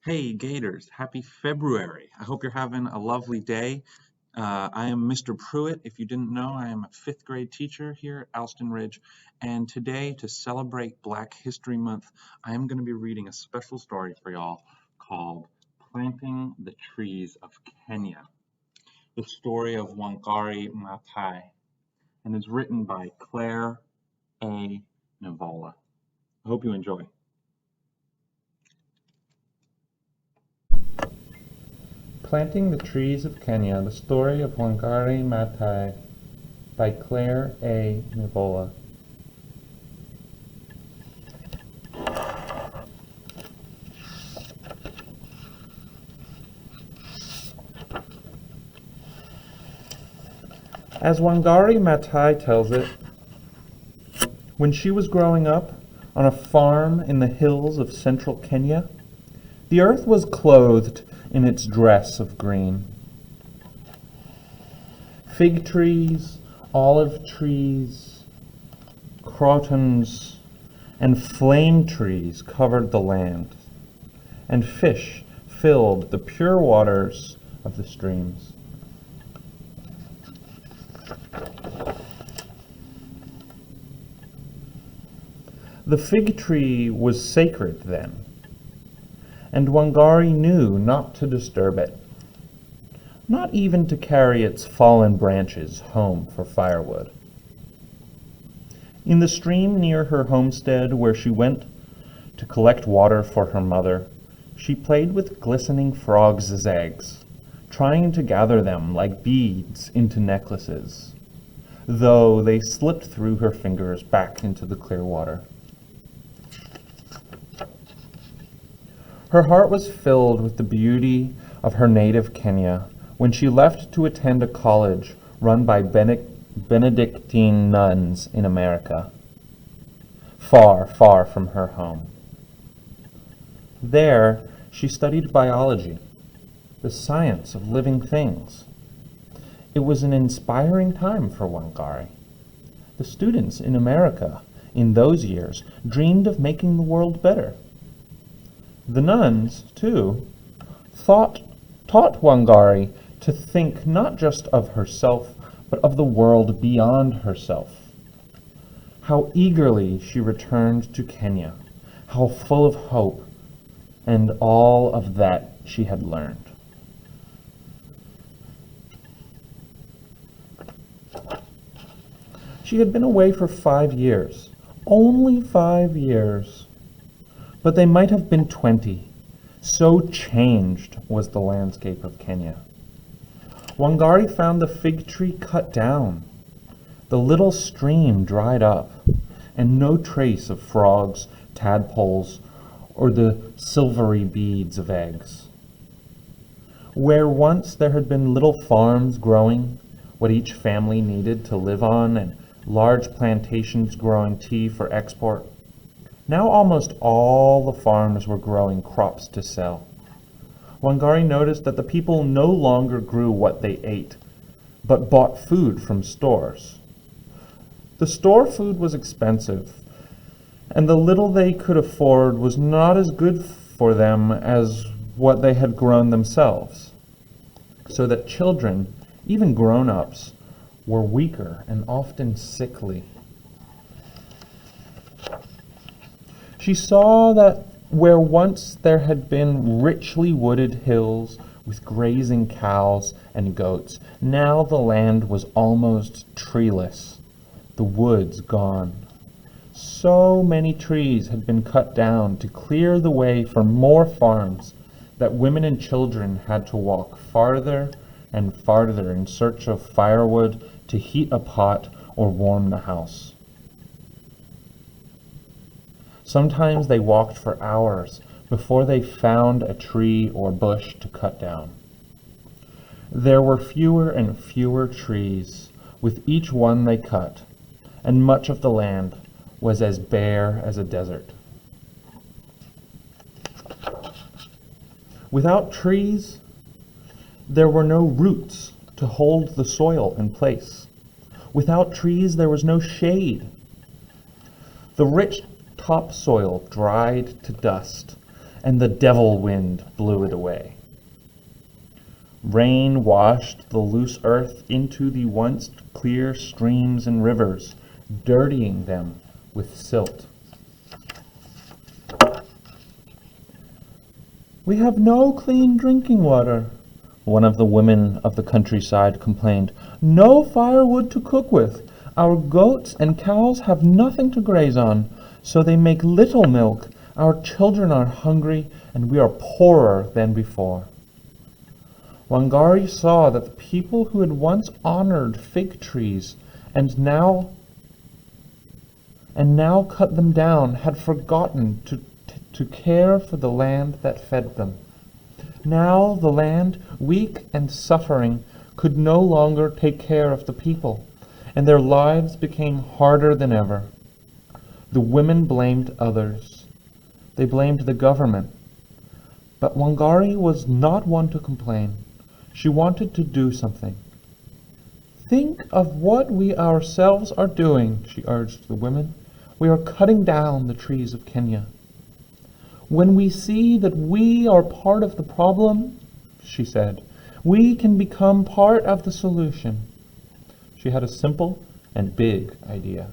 Hey Gators, happy February. I hope you're having a lovely day. I am Mr. Pruitt. If you didn't know, I am a fifth grade teacher here at Alston Ridge. And today, to celebrate Black History Month, I am going to be reading a special story for y'all called Planting the Trees of Kenya, the story of Wangari Maathai, and is written by Claire A. Nivola. I hope you enjoy. Planting the Trees of Kenya, the story of Wangari Maathai by Claire A. Nivola. As Wangari Maathai tells it, when she was growing up on a farm in the hills of central Kenya, the earth was clothed in its dress of green. Fig trees, olive trees, crotons, and flame trees covered the land, and fish filled the pure waters of the streams. The fig tree was sacred then, and Wangari knew not to disturb it, not even to carry its fallen branches home for firewood. In the stream near her homestead, where she went to collect water for her mother, she played with glistening frogs' eggs, trying to gather them like beads into necklaces, though they slipped through her fingers back into the clear water. Her heart was filled with the beauty of her native Kenya when she left to attend a college run by Benedictine nuns in America, far, far from her home. There, she studied biology, the science of living things. It was an inspiring time for Wangari. The students in America in those years dreamed of making the world better. The nuns, too, taught Wangari to think not just of herself, but of the world beyond herself. How eagerly she returned to Kenya, how full of hope, and all of that she had learned. She had been away for 5 years, only 5 years. But they might have been 20. So changed was the landscape of Kenya. Wangari found the fig tree cut down. The little stream dried up, and no trace of frogs, tadpoles, or the silvery beads of eggs. Where once there had been little farms growing what each family needed to live on, and large plantations growing tea for export, now almost all the farms were growing crops to sell. Wangari noticed that the people no longer grew what they ate, but bought food from stores. The store food was expensive, and the little they could afford was not as good for them as what they had grown themselves, so that children, even grown-ups, were weaker and often sickly. She saw that where once there had been richly wooded hills with grazing cows and goats, now the land was almost treeless, the woods gone. So many trees had been cut down to clear the way for more farms that women and children had to walk farther and farther in search of firewood to heat a pot or warm the house. Sometimes they walked for hours before they found a tree or bush to cut down. There were fewer and fewer trees with each one they cut, and much of the land was as bare as a desert. Without trees, there were no roots to hold the soil in place. Without trees, there was no shade. The rich topsoil dried to dust, and the devil wind blew it away. Rain washed the loose earth into the once clear streams and rivers, dirtying them with silt. "We have no clean drinking water," one of the women of the countryside complained. "No firewood to cook with. Our goats and cows have nothing to graze on, so they make little milk. Our children are hungry, and we are poorer than before." Wangari saw that the people who had once honored fig trees and now cut them down had forgotten to care for the land that fed them. Now the land, weak and suffering, could no longer take care of the people, and their lives became harder than ever. The women blamed others. They blamed the government. But Wangari was not one to complain. She wanted to do something. "Think of what we ourselves are doing," she urged the women. "We are cutting down the trees of Kenya. When we see that we are part of the problem," she said, "we can become part of the solution." She had a simple and big idea.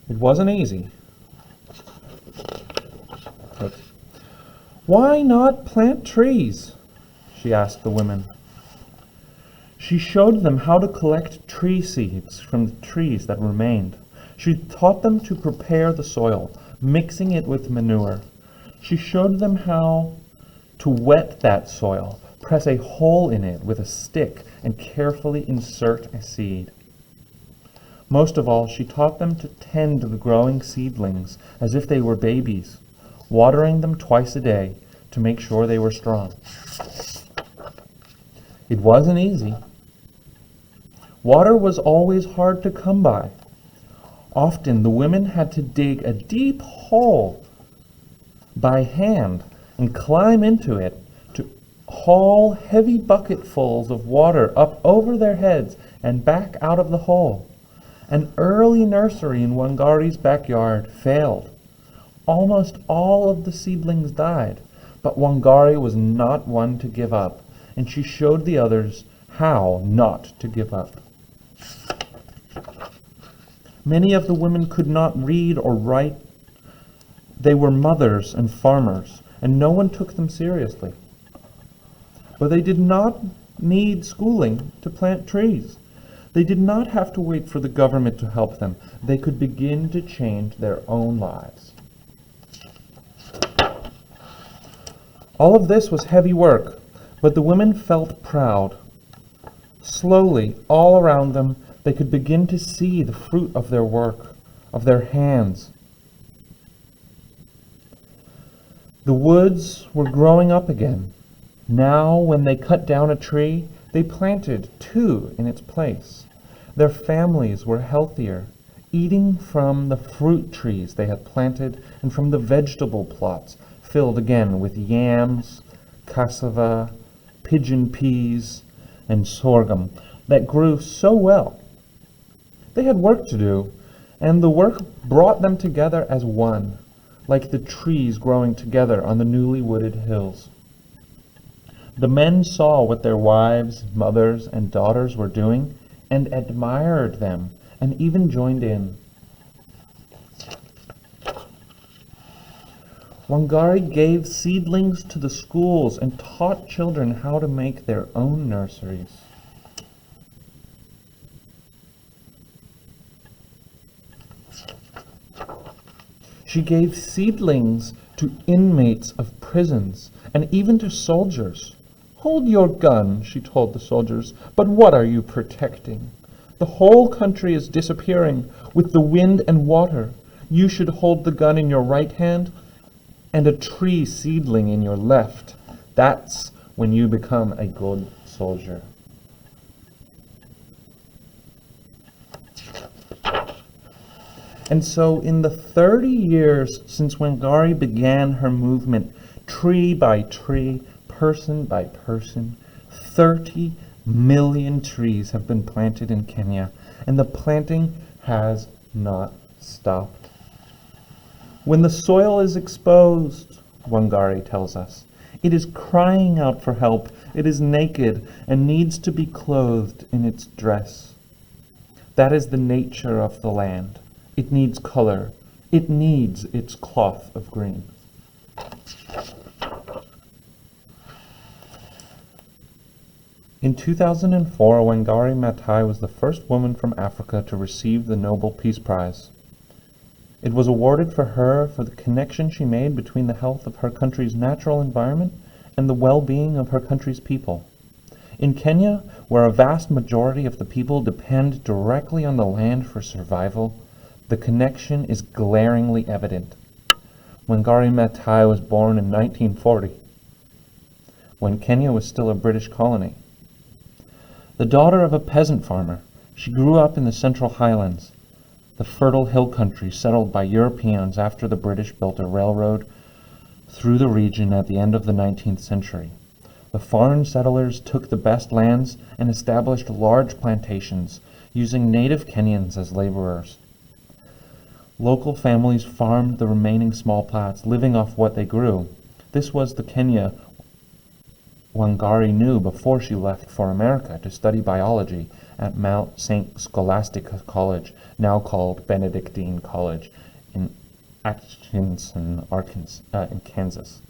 It wasn't easy. "Why not plant trees?" she asked the women. She showed them how to collect tree seeds from the trees that remained. She taught them to prepare the soil, mixing it with manure. She showed them how to wet that soil, press a hole in it with a stick, and carefully insert a seed. Most of all, she taught them to tend the growing seedlings as if they were babies, watering them twice a day to make sure they were strong. It wasn't easy. Water was always hard to come by. Often the women had to dig a deep hole by hand and climb into it to haul heavy bucketfuls of water up over their heads and back out of the hole. An early nursery in Wangari's backyard failed. Almost all of the seedlings died, but Wangari was not one to give up, and she showed the others how not to give up. Many of the women could not read or write. They were mothers and farmers, and no one took them seriously. But they did not need schooling to plant trees. They did not have to wait for the government to help them. They could begin to change their own lives. All of this was heavy work, but the women felt proud. Slowly, all around them, they could begin to see the fruit of their work, of their hands. The woods were growing up again. Now, when they cut down a tree, they planted two in its place. Their families were healthier, eating from the fruit trees they had planted and from the vegetable plots filled again with yams, cassava, pigeon peas, and sorghum that grew so well. They had work to do, and the work brought them together as one, like the trees growing together on the newly wooded hills. The men saw what their wives, mothers, and daughters were doing and admired them and even joined in. Wangari gave seedlings to the schools and taught children how to make their own nurseries. She gave seedlings to inmates of prisons and even to soldiers. "Hold your gun," she told the soldiers, "but what are you protecting? The whole country is disappearing with the wind and water. You should hold the gun in your right hand and a tree seedling in your left. That's when you become a good soldier." And so in the 30 years since Wangari began her movement, tree by tree, person by person, 30 million trees have been planted in Kenya, and the planting has not stopped. When the soil is exposed, Wangari tells us, it is crying out for help. It is naked and needs to be clothed in its dress. That is the nature of the land. It needs color. It needs its cloth of green. In 2004, Wangari Maathai was the first woman from Africa to receive the Nobel Peace Prize. It was awarded for her for the connection she made between the health of her country's natural environment and the well-being of her country's people. In Kenya, where a vast majority of the people depend directly on the land for survival, the connection is glaringly evident. Wangari Maathai was born in 1940, when Kenya was still a British colony. The daughter of a peasant farmer, she grew up in the Central Highlands, the fertile hill country settled by Europeans after the British built a railroad through the region at the end of the 19th century. The foreign settlers took the best lands and established large plantations, using native Kenyans as laborers. Local families farmed the remaining small plots, living off what they grew. This was the Kenya Wangari knew before she left for America to study biology at Mount St. Scholastica College, now called Benedictine College, in Atchison, in Kansas.